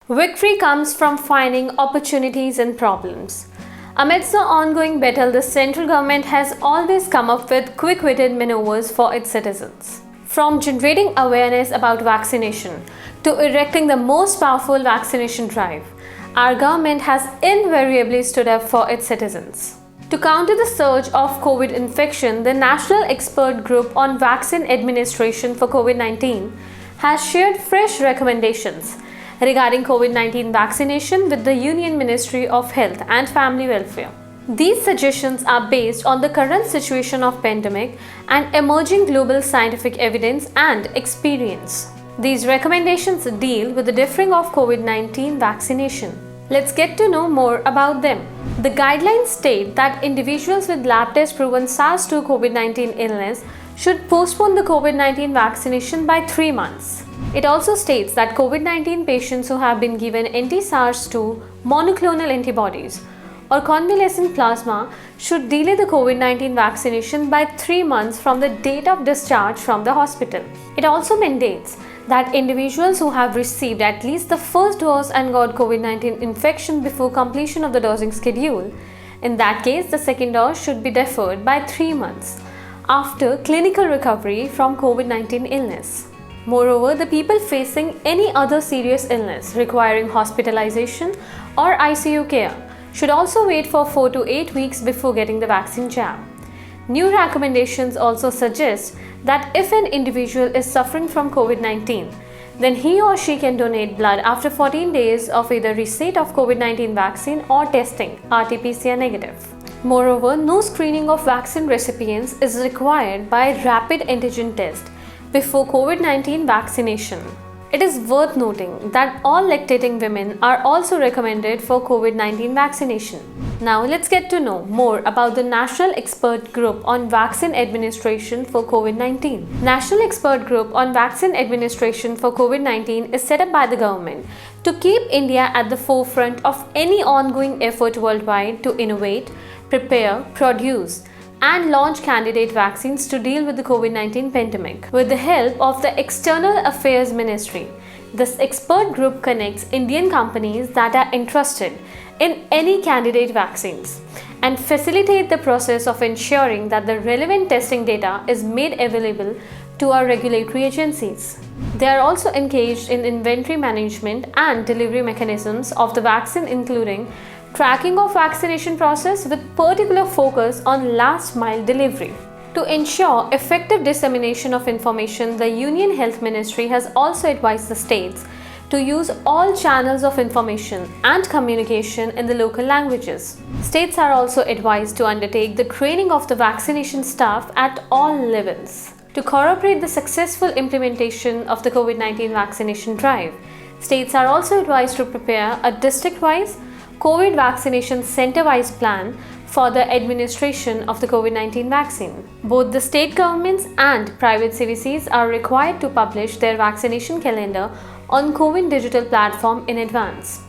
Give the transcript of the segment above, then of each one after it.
Victory comes from finding opportunities and problems. Amidst the ongoing battle, the central government has always come up with quick-witted maneuvers for its citizens. From generating awareness about vaccination to erecting the most powerful vaccination drive, our government has invariably stood up for its citizens. To counter the surge of COVID infection, the National Expert Group on Vaccine Administration for COVID-19 has shared fresh recommendations regarding COVID-19 vaccination with the Union Ministry of Health and Family Welfare. These suggestions are based on the current situation of pandemic and emerging global scientific evidence and experience. These recommendations deal with the differing of COVID-19 vaccination. Let's get to know more about them. The guidelines state that individuals with lab test proven SARS-2 COVID-19 illness should postpone the COVID-19 vaccination by 3 months. It also states that COVID-19 patients who have been given anti-SARS-2 monoclonal antibodies or convalescent plasma should delay the COVID-19 vaccination by 3 months from the date of discharge from the hospital. It also mandates that individuals who have received at least the first dose and got COVID-19 infection before completion of the dosing schedule, in that case the second dose should be deferred by 3 months after clinical recovery from COVID-19 illness. Moreover, the people facing any other serious illness requiring hospitalization or ICU care should also wait for 4 to 8 weeks before getting the vaccine jab. New recommendations also suggest that if an individual is suffering from COVID-19, then he or she can donate blood after 14 days of either receipt of COVID-19 vaccine or testing RT-PCR negative. Moreover, no screening of vaccine recipients is required by rapid antigen test before COVID-19 vaccination. It is worth noting that all lactating women are also recommended for COVID-19 vaccination. Now let's get to know more about the National Expert Group on Vaccine Administration for COVID-19. National Expert Group on Vaccine Administration for COVID-19 is set up by the government to keep India at the forefront of any ongoing effort worldwide to innovate, prepare, produce, and launch candidate vaccines to deal with the COVID-19 pandemic. With the help of the External Affairs Ministry, this expert group connects Indian companies that are interested in any candidate vaccines and facilitate the process of ensuring that the relevant testing data is made available to our regulatory agencies. They are also engaged in inventory management and delivery mechanisms of the vaccine, including tracking of vaccination process with particular focus on last mile delivery. To ensure effective dissemination of information, the Union Health Ministry has also advised the states to use all channels of information and communication in the local languages. States are also advised to undertake the training of the vaccination staff at all levels. To corroborate the successful implementation of the COVID-19 vaccination drive, states are also advised to prepare a district-wise COVID vaccination center-wise plan for the administration of the COVID-19 vaccine. Both the state governments and private CVCs are required to publish their vaccination calendar on CoWIN digital platform in advance.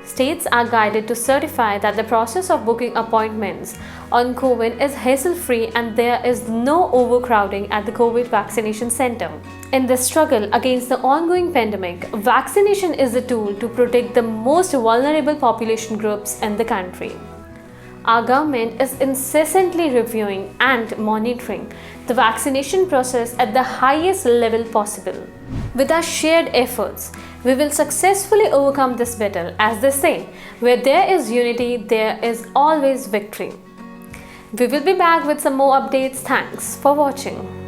States are guided to certify that the process of booking appointments on CoWIN is hassle-free and there is no overcrowding at the COVID vaccination center. In the struggle against the ongoing pandemic, vaccination is the tool to protect the most vulnerable population groups in the country. Our government is incessantly reviewing and monitoring the vaccination process at the highest level possible. With our shared efforts, we will successfully overcome this battle. As they say, where there is unity, there is always victory. We will be back with some more updates. Thanks for watching.